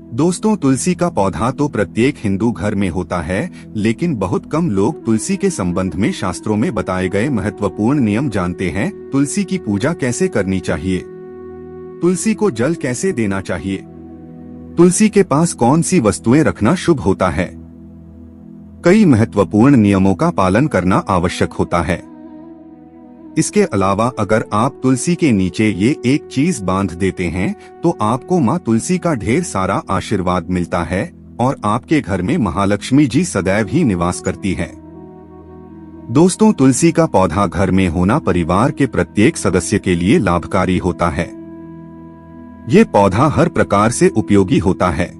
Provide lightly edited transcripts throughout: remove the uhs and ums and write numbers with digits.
दोस्तों, तुलसी का पौधा तो प्रत्येक हिंदू घर में होता है, लेकिन बहुत कम लोग तुलसी के संबंध में शास्त्रों में बताए गए महत्वपूर्ण नियम जानते हैं। तुलसी की पूजा कैसे करनी चाहिए, तुलसी को जल कैसे देना चाहिए, तुलसी के पास कौन सी वस्तुएं रखना शुभ होता है। कई महत्वपूर्ण नियमों का पालन करना आवश्यक होता है। इसके अलावा अगर आप तुलसी के नीचे ये एक चीज बांध देते हैं तो आपको माँ तुलसी का ढेर सारा आशीर्वाद मिलता है और आपके घर में महालक्ष्मी जी सदैव ही निवास करती है। दोस्तों, तुलसी का पौधा घर में होना परिवार के प्रत्येक सदस्य के लिए लाभकारी होता है। ये पौधा हर प्रकार से उपयोगी होता है।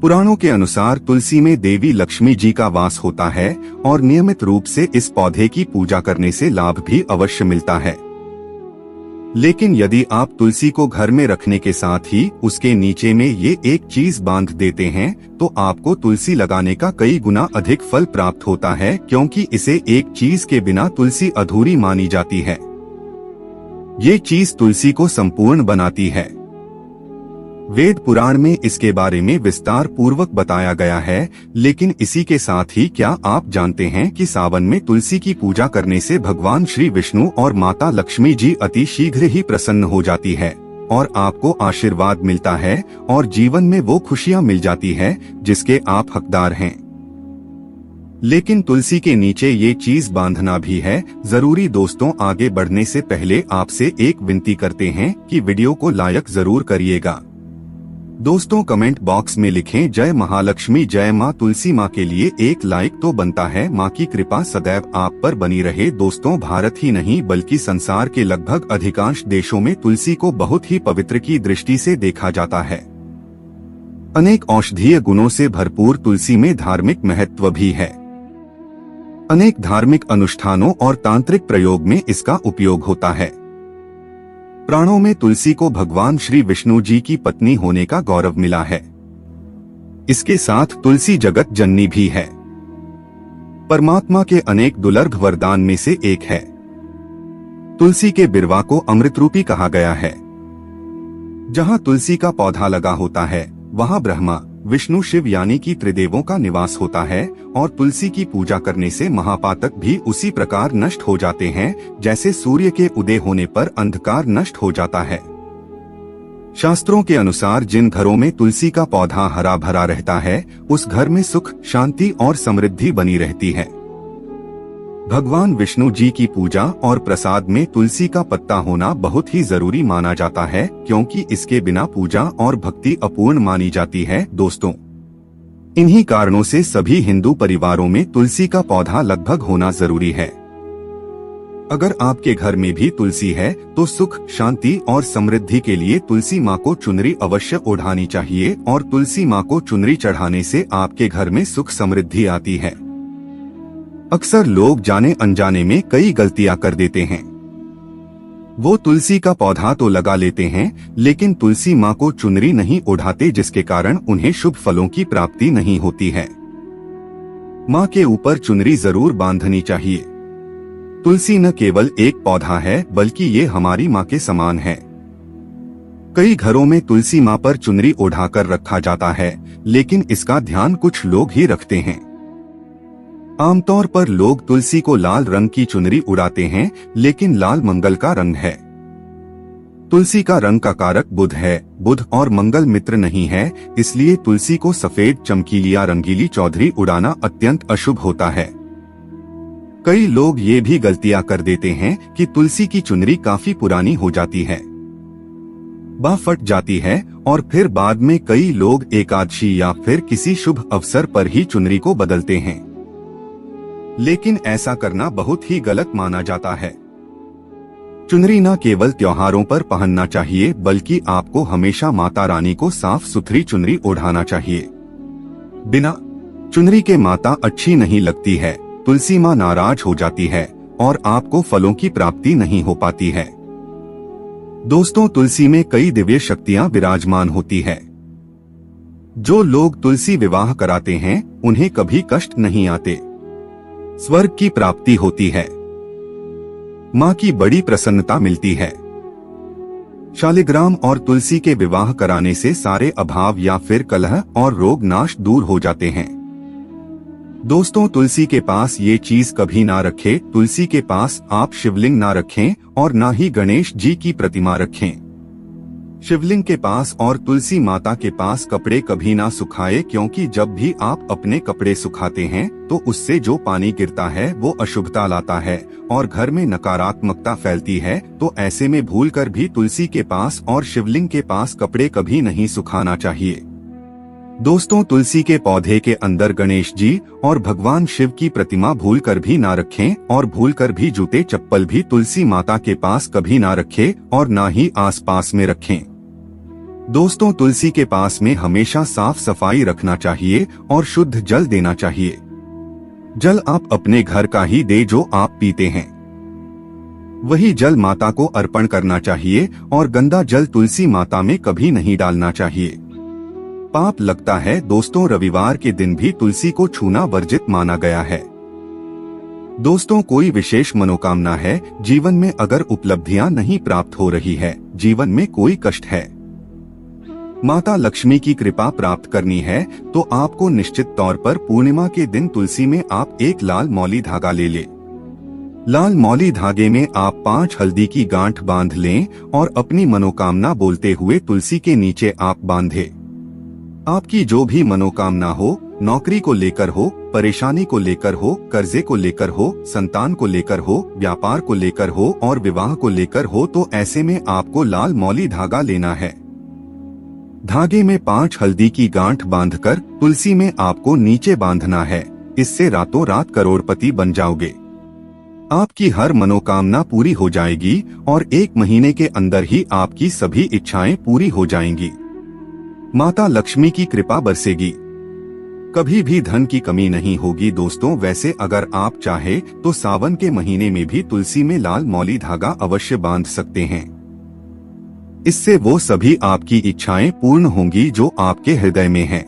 पुराणों के अनुसार तुलसी में देवी लक्ष्मी जी का वास होता है और नियमित रूप से इस पौधे की पूजा करने से लाभ भी अवश्य मिलता है। लेकिन यदि आप तुलसी को घर में रखने के साथ ही उसके नीचे में ये एक चीज बांध देते हैं तो आपको तुलसी लगाने का कई गुना अधिक फल प्राप्त होता है, क्योंकि इसे एक चीज के बिना तुलसी अधूरी मानी जाती है। ये चीज तुलसी को संपूर्ण बनाती है। वेद पुराण में इसके बारे में विस्तार पूर्वक बताया गया है, लेकिन इसी के साथ ही क्या आप जानते हैं कि सावन में तुलसी की पूजा करने से भगवान श्री विष्णु और माता लक्ष्मी जी अति शीघ्र ही प्रसन्न हो जाती है और आपको आशीर्वाद मिलता है और जीवन में वो खुशियां मिल जाती है जिसके आप हकदार हैं। लेकिन तुलसी के नीचे ये चीज बांधना भी है जरूरी। दोस्तों, आगे बढ़ने से पहले आपसे एक विनती करते हैं कि वीडियो को लाइक जरूर करिएगा। दोस्तों, कमेंट बॉक्स में लिखें जय महालक्ष्मी, जय माँ तुलसी माँ के लिए एक लाइक तो बनता है। माँ की कृपा सदैव आप पर बनी रहे। दोस्तों, भारत ही नहीं बल्कि संसार के लगभग अधिकांश देशों में तुलसी को बहुत ही पवित्र की दृष्टि से देखा जाता है। अनेक औषधीय गुणों से भरपूर तुलसी में धार्मिक महत्व भी है। अनेक धार्मिक अनुष्ठानों और तांत्रिक प्रयोग में इसका उपयोग होता है। पुराणों में तुलसी को भगवान श्री विष्णु जी की पत्नी होने का गौरव मिला है। इसके साथ तुलसी जगत जननी भी है। परमात्मा के अनेक दुर्लभ वरदान में से एक है। तुलसी के बिरवा को अमृत रूपी कहा गया है। जहाँ तुलसी का पौधा लगा होता है वहाँ ब्रह्मा, विष्णु, शिव यानी कि त्रिदेवों का निवास होता है और तुलसी की पूजा करने से महापातक भी उसी प्रकार नष्ट हो जाते हैं जैसे सूर्य के उदय होने पर अंधकार नष्ट हो जाता है। शास्त्रों के अनुसार जिन घरों में तुलसी का पौधा हरा भरा रहता है उस घर में सुख, शांति और समृद्धि बनी रहती है। भगवान विष्णु जी की पूजा और प्रसाद में तुलसी का पत्ता होना बहुत ही जरूरी माना जाता है, क्योंकि इसके बिना पूजा और भक्ति अपूर्ण मानी जाती है। दोस्तों, इन्हीं कारणों से सभी हिंदू परिवारों में तुलसी का पौधा लगभग होना जरूरी है। अगर आपके घर में भी तुलसी है तो सुख, शांति और समृद्धि के लिए तुलसी माँ को चुनरी अवश्य ओढ़ानी चाहिए और तुलसी माँ को चुनरी चढ़ाने से आपके घर में सुख समृद्धि आती है। अक्सर लोग जाने अनजाने में कई गलतियां कर देते हैं। वो तुलसी का पौधा तो लगा लेते हैं लेकिन तुलसी माँ को चुनरी नहीं ओढ़ाते, जिसके कारण उन्हें शुभ फलों की प्राप्ति नहीं होती है। माँ के ऊपर चुनरी जरूर बांधनी चाहिए। तुलसी न केवल एक पौधा है बल्कि ये हमारी माँ के समान है। कई घरों में तुलसी माँ पर चुनरी ओढ़ाकर रखा जाता है, लेकिन इसका ध्यान कुछ लोग ही रखते हैं। आमतौर पर लोग तुलसी को लाल रंग की चुनरी उड़ाते हैं, लेकिन लाल मंगल का रंग है। तुलसी का रंग का कारक बुध है। बुध और मंगल मित्र नहीं है, इसलिए तुलसी को सफेद, चमकीली या रंगीली चौधरी उड़ाना अत्यंत अशुभ होता है। कई लोग ये भी गलतियां कर देते हैं कि तुलसी की चुनरी काफी पुरानी हो जाती है, बाँ फट जाती है और फिर बाद में कई लोग एकादशी या फिर किसी शुभ अवसर पर ही चुनरी को बदलते हैं। लेकिन ऐसा करना बहुत ही गलत माना जाता है। चुनरी न केवल त्योहारों पर पहनना चाहिए बल्कि आपको हमेशा माता रानी को साफ सुथरी चुनरी ओढ़ाना चाहिए। बिना चुनरी के माता अच्छी नहीं लगती है, तुलसी माँ नाराज हो जाती है और आपको फलों की प्राप्ति नहीं हो पाती है। दोस्तों, तुलसी में कई दिव्य शक्तियाँ विराजमान होती है। जो लोग तुलसी विवाह कराते हैं उन्हें कभी कष्ट नहीं आते, स्वर्ग की प्राप्ति होती है, माँ की बड़ी प्रसन्नता मिलती है। शालिग्राम और तुलसी के विवाह कराने से सारे अभाव या फिर कलह और रोग नाश दूर हो जाते हैं। दोस्तों, तुलसी के पास ये चीज कभी ना रखें। तुलसी के पास आप शिवलिंग ना रखें और ना ही गणेश जी की प्रतिमा रखें। शिवलिंग के पास और तुलसी माता के पास कपड़े कभी ना सुखाए, क्योंकि जब भी आप अपने कपड़े सुखाते हैं तो उससे जो पानी गिरता है वो अशुभता लाता है और घर में नकारात्मकता फैलती है। तो ऐसे में भूलकर भी तुलसी के पास और शिवलिंग के पास कपड़े कभी नहीं सुखाना चाहिए। दोस्तों, तुलसी के पौधे के अंदर गणेश जी और भगवान शिव की प्रतिमा भूलकर भी ना रखें और भूलकर भी जूते चप्पल भी तुलसी माता के पास कभी ना रखें और ना ही आसपास में रखें। दोस्तों, तुलसी के पास में हमेशा साफ सफाई रखना चाहिए और शुद्ध जल देना चाहिए। जल आप अपने घर का ही दे जो आप पीते हैं, वही जल माता को अर्पण करना चाहिए और गंदा जल तुलसी माता में कभी नहीं डालना चाहिए। पाप लगता है। दोस्तों, रविवार के दिन भी तुलसी को छूना वर्जित माना गया है। दोस्तों, कोई विशेष मनोकामना है, जीवन में अगर उपलब्धियां नहीं प्राप्त हो रही है, जीवन में कोई कष्ट है, माता लक्ष्मी की कृपा प्राप्त करनी है, तो आपको निश्चित तौर पर पूर्णिमा के दिन तुलसी में आप एक लाल मौली धागा ले लें। लाल मौली धागे में आप 5 हल्दी की गांठ बांध लें और अपनी मनोकामना बोलते हुए तुलसी के नीचे आप बांधे। आपकी जो भी मनोकामना हो, नौकरी को लेकर हो, परेशानी को लेकर हो, कर्जे को लेकर हो, संतान को लेकर हो, व्यापार को लेकर हो और विवाह को लेकर हो, तो ऐसे में आपको लाल मौली धागा लेना है। धागे में 5 हल्दी की गांठ बांधकर तुलसी में आपको नीचे बांधना है। इससे रातों रात करोड़पति बन जाओगे। आपकी हर मनोकामना पूरी हो जाएगी और 1 महीने के अंदर ही आपकी सभी इच्छाएं पूरी हो जाएंगी। माता लक्ष्मी की कृपा बरसेगी, कभी भी धन की कमी नहीं होगी। दोस्तों, वैसे अगर आप चाहे तो सावन के महीने में भी तुलसी में लाल मौली धागा अवश्य बांध सकते हैं। इससे वो सभी आपकी इच्छाएं पूर्ण होंगी जो आपके हृदय में हैं।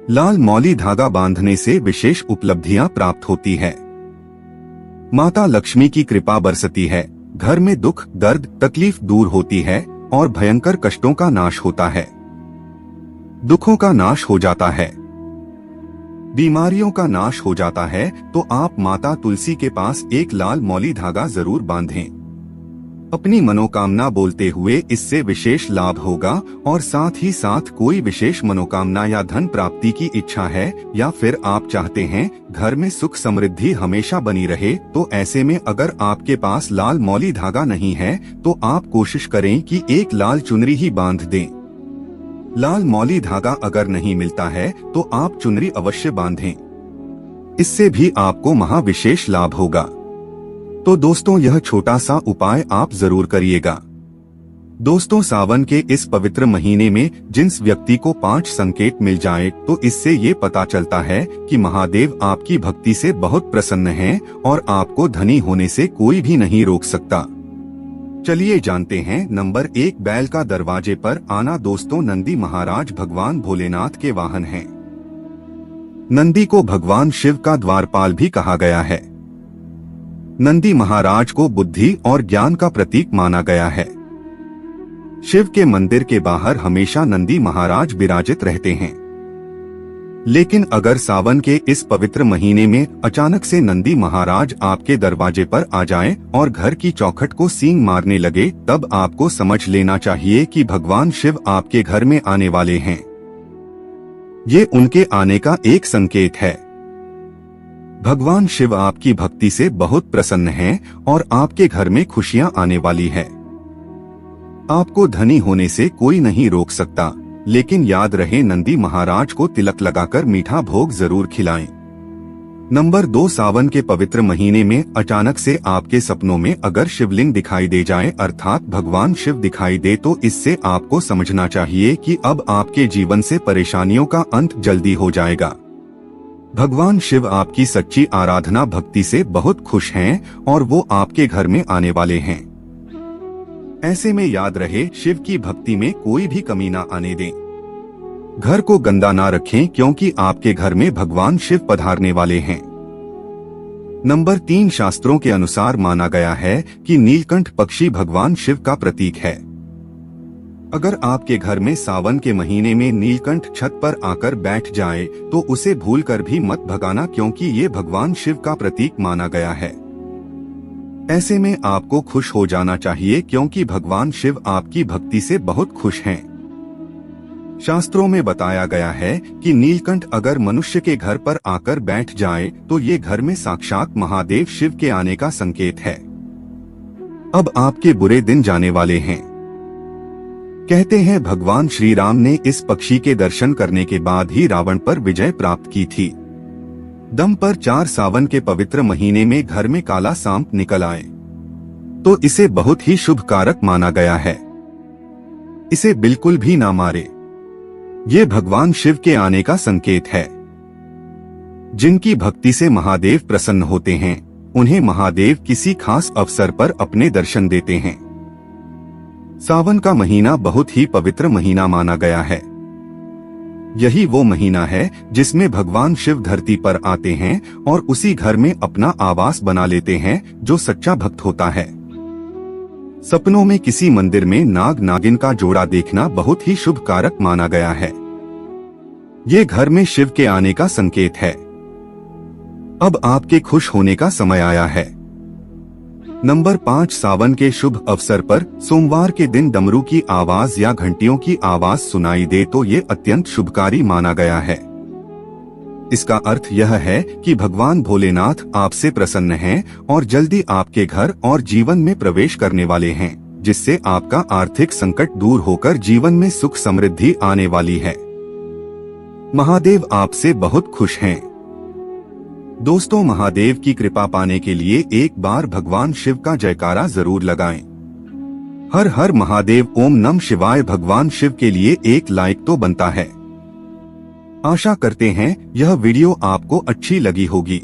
लाल मौली धागा बांधने से विशेष उपलब्धियां प्राप्त होती है। माता लक्ष्मी की कृपा बरसती है, घर में दुख, दर्द, तकलीफ दूर होती है और भयंकर कष्टों का नाश होता है। दुखों का नाश हो जाता है, बीमारियों का नाश हो जाता है। तो आप माता तुलसी के पास एक लाल मौली धागा जरूर बांधें। अपनी मनोकामना बोलते हुए इससे विशेष लाभ होगा और साथ ही साथ कोई विशेष मनोकामना या धन प्राप्ति की इच्छा है या फिर आप चाहते हैं घर में सुख समृद्धि हमेशा बनी रहे, तो ऐसे में अगर आपके पास लाल मौली धागा नहीं है तो आप कोशिश करें कि एक लाल चुनरी ही बांध दें। लाल मौली धागा अगर नहीं मिलता है तो आप चुनरी अवश्य बांधें, इससे भी आपको महाविशेष लाभ होगा। तो दोस्तों, यह छोटा सा उपाय आप जरूर करिएगा। दोस्तों, सावन के इस पवित्र महीने में जिस व्यक्ति को 5 संकेत मिल जाए तो इससे ये पता चलता है कि महादेव आपकी भक्ति से बहुत प्रसन्न हैं और आपको धनी होने से कोई भी नहीं रोक सकता। चलिए जानते हैं। नंबर 1, बैल का दरवाजे पर आना। दोस्तों, नंदी महाराज भगवान भोलेनाथ के वाहन हैं। नंदी को भगवान शिव का द्वारपाल भी कहा गया है। नंदी महाराज को बुद्धि और ज्ञान का प्रतीक माना गया है। शिव के मंदिर के बाहर हमेशा नंदी महाराज विराजित रहते हैं। लेकिन अगर सावन के इस पवित्र महीने में अचानक से नंदी महाराज आपके दरवाजे पर आ जाएं और घर की चौखट को सींग मारने लगे, तब आपको समझ लेना चाहिए कि भगवान शिव आपके घर में आने वाले हैं। ये उनके आने का एक संकेत है। भगवान शिव आपकी भक्ति से बहुत प्रसन्न हैं और आपके घर में खुशियां आने वाली है। आपको धनी होने से कोई नहीं रोक सकता, लेकिन याद रहे नंदी महाराज को तिलक लगाकर मीठा भोग जरूर खिलाएं। नंबर 2, सावन के पवित्र महीने में अचानक से आपके सपनों में अगर शिवलिंग दिखाई दे जाए, अर्थात भगवान शिव दिखाई दे, तो इससे आपको समझना चाहिए कि अब आपके जीवन से परेशानियों का अंत जल्दी हो जाएगा। भगवान शिव आपकी सच्ची आराधना भक्ति से बहुत खुश हैं और वो आपके घर में आने वाले हैं। ऐसे में याद रहे, शिव की भक्ति में कोई भी कमी ना आने दें। घर को गंदा ना रखें, क्योंकि आपके घर में भगवान शिव पधारने वाले हैं। नंबर 3, शास्त्रों के अनुसार माना गया है कि नीलकंठ पक्षी भगवान शिव का प्रतीक है। अगर आपके घर में सावन के महीने में नीलकंठ छत पर आकर बैठ जाए तो उसे भूलकर भी मत भगाना, क्योंकि ये भगवान शिव का प्रतीक माना गया है। ऐसे में आपको खुश हो जाना चाहिए, क्योंकि भगवान शिव आपकी भक्ति से बहुत खुश हैं। शास्त्रों में बताया गया है कि नीलकंठ अगर मनुष्य के घर पर आकर बैठ जाए तो ये घर में साक्षात महादेव शिव के आने का संकेत है। अब आपके बुरे दिन जाने वाले हैं। कहते हैं भगवान श्री राम ने इस पक्षी के दर्शन करने के बाद ही रावण पर विजय प्राप्त की थी। दम पर 4 सावन के पवित्र महीने में घर में काला सांप निकल आए तो इसे बहुत ही शुभ कारक माना गया है। इसे बिल्कुल भी ना मारे, ये भगवान शिव के आने का संकेत है। जिनकी भक्ति से महादेव प्रसन्न होते हैं, उन्हें महादेव किसी खास अवसर पर अपने दर्शन देते हैं। सावन का महीना बहुत ही पवित्र महीना माना गया है। यही वो महीना है जिसमें भगवान शिव धरती पर आते हैं और उसी घर में अपना आवास बना लेते हैं जो सच्चा भक्त होता है। सपनों में किसी मंदिर में नाग नागिन का जोड़ा देखना बहुत ही शुभ कारक माना गया है। ये घर में शिव के आने का संकेत है। अब आपके खुश होने का समय आया है। नंबर 5, सावन के शुभ अवसर पर सोमवार के दिन डमरू की आवाज या घंटियों की आवाज सुनाई दे तो ये अत्यंत शुभकारी माना गया है। इसका अर्थ यह है कि भगवान भोलेनाथ आपसे प्रसन्न हैं और जल्दी आपके घर और जीवन में प्रवेश करने वाले हैं, जिससे आपका आर्थिक संकट दूर होकर जीवन में सुख समृद्धि आने वाली है। महादेव आपसे बहुत खुश हैं। दोस्तों, महादेव की कृपा पाने के लिए एक बार भगवान शिव का जयकारा जरूर लगाएं। हर हर महादेव, ओम नमः शिवाय भगवान शिव के लिए एक लाइक तो बनता है। आशा करते हैं यह वीडियो आपको अच्छी लगी होगी।